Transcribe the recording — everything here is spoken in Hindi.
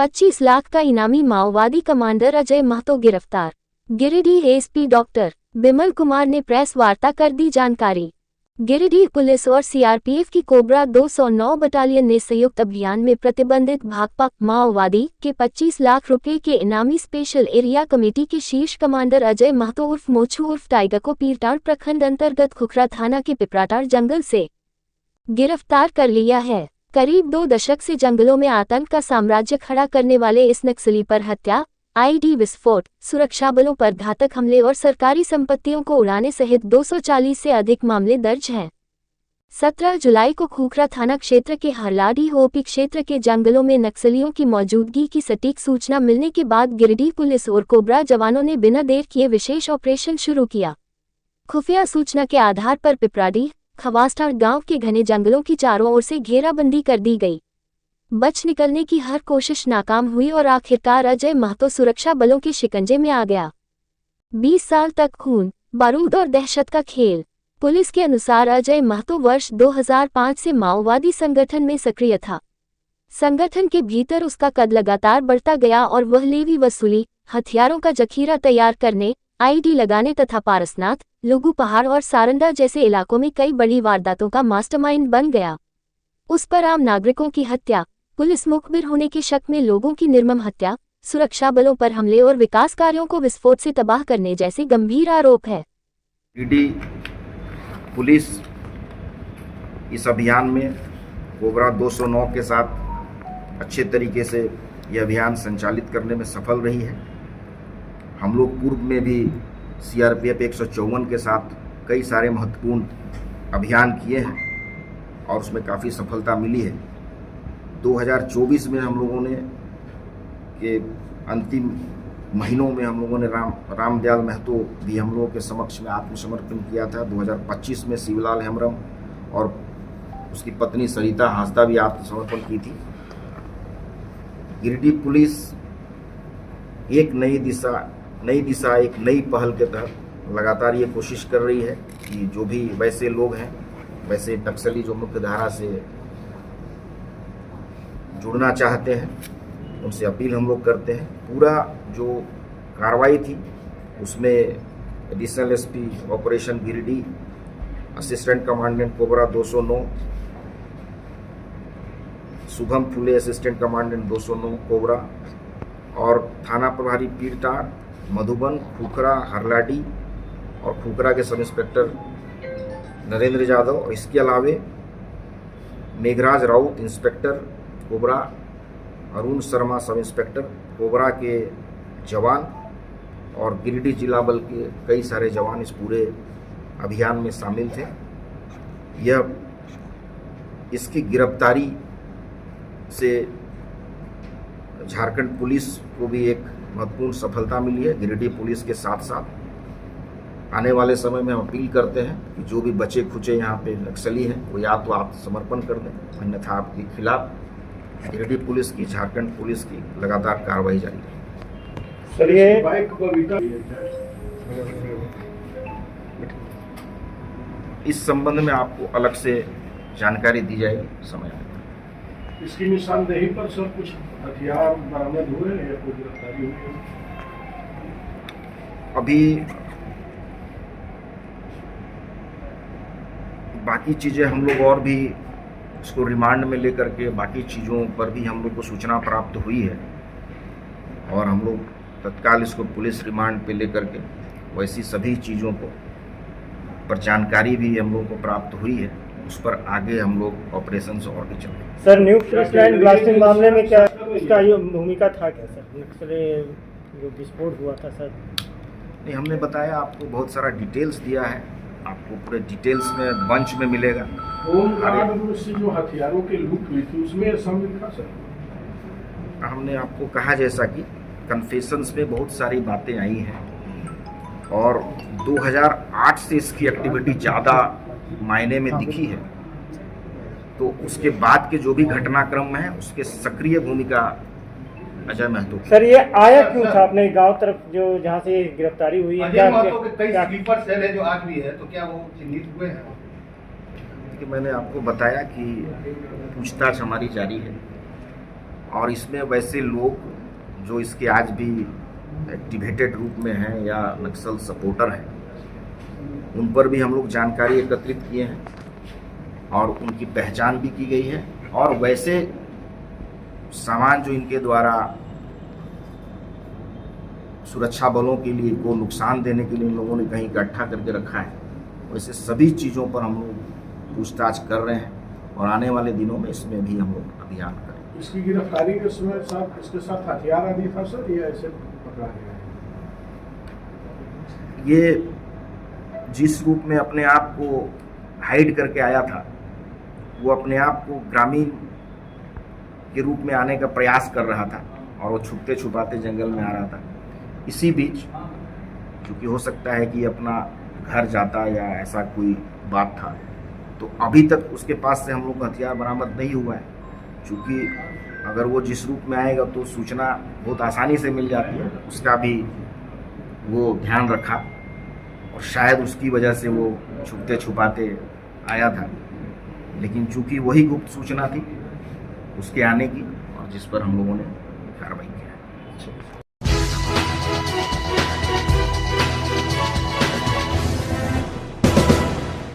25 लाख का इनामी माओवादी कमांडर अजय महतो गिरफ्तार। गिरिडीह एसपी डॉक्टर बिमल कुमार ने प्रेस वार्ता कर दी जानकारी। गिरिडीह पुलिस और सीआरपीएफ की कोबरा 209 बटालियन ने संयुक्त अभियान में प्रतिबंधित भाकपा माओवादी के 25 लाख रुपए के इनामी स्पेशल एरिया कमेटी के शीर्ष कमांडर अजय महतो उर्फ मोछू उर्फ टाइगर को पीरटाड़ प्रखंड अंतर्गत खुखरा थाना के पिपराटाड़ जंगल से गिरफ्तार कर लिया है। करीब 2 दशक से जंगलों में आतंक का साम्राज्य खड़ा करने वाले इस नक्सली पर हत्या, आईडी विस्फोट, सुरक्षा बलों पर घातक हमले और सरकारी संपत्तियों को उड़ाने सहित 240 से अधिक मामले दर्ज हैं। 17 जुलाई को खुखरा थाना क्षेत्र के हरलाडी ओपी क्षेत्र के जंगलों में नक्सलियों की मौजूदगी की सटीक सूचना मिलने के बाद गिरिडीह पुलिस और कोबरा जवानों ने बिना देर किए विशेष ऑपरेशन शुरू किया। खुफिया सूचना के आधार पर पिपराडीह खवासटाड़ गांव के घने जंगलों की चारों ओर से घेराबंदी कर दी गई। बच निकलने की हर कोशिश नाकाम हुई और आखिरकार अजय महतो सुरक्षा बलों के शिकंजे में आ गया। 20 साल तक खून, बारूद और दहशत का खेल। पुलिस के अनुसार अजय महतो वर्ष 2005 से माओवादी संगठन में सक्रिय था। संगठन के भीतर उसका कद लगातार बढ़ता गया और वह लेवी वसूली, हथियारों का जखीरा तैयार करने, आईडी लगाने तथा पारसनाथ, लुगु पहाड़ और सारंडा जैसे इलाकों में कई बड़ी वारदातों का मास्टरमाइंड बन गया। उस पर आम नागरिकों की हत्या, पुलिस मुखबिर होने के शक में लोगों की निर्मम हत्या, सुरक्षा बलों पर हमले और विकास कार्यों को विस्फोट से तबाह करने जैसे गंभीर आरोप है। पुलिस इस अभियान में कोबरा 209 के साथ अच्छे तरीके से यह अभियान संचालित करने में सफल रही है। हम लोग पूर्व में भी सीआरपीएफ 154 के साथ कई सारे महत्वपूर्ण अभियान किए हैं और उसमें काफ़ी सफलता मिली है। 2024 में हम लोगों ने के अंतिम महीनों में हम लोगों ने रामदयाल महतो भी हम लोगों के समक्ष में आत्मसमर्पण किया था। 2025 में शिवलाल हेम्ब्रम और उसकी पत्नी सरिता हांसदा भी आत्मसमर्पण की थी। गिरिडीह पुलिस एक नई दिशा एक नई पहल के तहत लगातार ये कोशिश कर रही है कि जो भी वैसे लोग हैं, वैसे नक्सली जो मुख्य धारा से जुड़ना चाहते हैं, उनसे अपील हम लोग करते हैं। पूरा जो कार्रवाई थी उसमें additional SP operation Giridih, assistant commandant CoBRA 209, Shubham Phule assistant commandant 209 CoBRA और थाना प्रभारी पीरटाड़, मधुबन, खुखरा, हरलाडी और खुखरा के सब इंस्पेक्टर नरेंद्र यादव और इसके अलावे Meghraj Raut inspector cobra, Arun Sharma sub inspector cobra के जवान और गिरिडीह जिला बल के कई सारे जवान इस पूरे अभियान में शामिल थे। इसकी गिरफ्तारी से झारखंड पुलिस को भी एक महत्वपूर्ण सफलता मिली है। गिरिडीह पुलिस के साथ साथ आने वाले समय में हम अपील करते हैं कि जो भी बचे खुचे यहाँ पे नक्सली हैं वो या तो आत्मसमर्पण कर दें, अन्यथा आपके खिलाफ गिरिडीह पुलिस की, झारखंड पुलिस की लगातार कार्रवाई जारी है। इस संबंध में आपको अलग से जानकारी दी जाएगी समय में। इसकी निशानदेही पर सर कुछ हथियार बरामद हुए या कोई गिरफ्तारी हुई है? अभी बाकी चीज़ें हम लोग और भी इसको रिमांड में लेकर के बाकी चीज़ों पर भी हम लोग को सूचना प्राप्त हुई है और हम लोग तत्काल इसको पुलिस रिमांड पे लेकर के वैसी सभी चीज़ों को पर जानकारी भी हम लोग को प्राप्त हुई है। उस पर आगे हम लोग ऑपरेशन और भी चल रहे हैं। Sir, new police line blasting मामले में क्या इसका ये भूमिका था क्या सर? नक्सली जो विस्फोट हुआ था सर? नहीं, हमने बताया, आपको बहुत सारा डिटेल्स दिया है, आपको पूरे डिटेल्स में बंच में मिलेगा। से जो हथियारों की लूट हुई थी उसमें शामिल था सर? हमने आपको कहा जैसा कि कन्फेशंस में बहुत सारी बातें आई हैं और 2008 से इसकी एक्टिविटी ज़्यादा मायने में दिखी है, तो उसके बाद के जो भी घटनाक्रम है उसके सक्रिय भूमिका अजय महतो। सर, ये आया क्यों था अपने गांव तरफ जो जहां से गिरफ्तारी हुई है? अजय महतो के कई स्लीपर सेल है जो आज भी है, तो क्या वो चिन्हित हुए हैं? कि मैंने आपको बताया कि पूछताछ हमारी जारी है और इसमें वैसे लोग जो इसके आज भी एक्टिवेटेड रूप में हैं या नक्सल सपोर्टर हैं, उन पर भी हम लोग जानकारी एकत्रित किए हैं और उनकी पहचान भी की गई है। और वैसे सामान जो इनके द्वारा सुरक्षा बलों के लिए को नुकसान देने के लिए इन लोगों ने कहीं इकट्ठा करके रखा है, वैसे सभी चीज़ों पर हम लोग पूछताछ कर रहे हैं और आने वाले दिनों में इसमें भी हम लोग अभियान करेंगे। इसकी गिरफ्तारी के समय साथ इसके साथ हथियार आदि था सर, या ऐसे पकड़ा गया है? ये जिस रूप में अपने आप को हाइड करके आया था, वो अपने आप को ग्रामीण के रूप में आने का प्रयास कर रहा था और वो छुपते छुपाते जंगल में आ रहा था। इसी बीच क्योंकि हो सकता है कि अपना घर जाता या ऐसा कोई बात था, तो अभी तक उसके पास से हम लोग का हथियार बरामद नहीं हुआ है। क्योंकि अगर वो जिस रूप में आएगा तो सूचना बहुत आसानी से मिल जाती है, उसका भी वो ध्यान रखा और शायद उसकी वजह से वो छुपते छुपाते आया था। लेकिन चूंकि वही गुप्त सूचना थी उसके आने की, और जिस पर हम लोगों ने कार्रवाई की।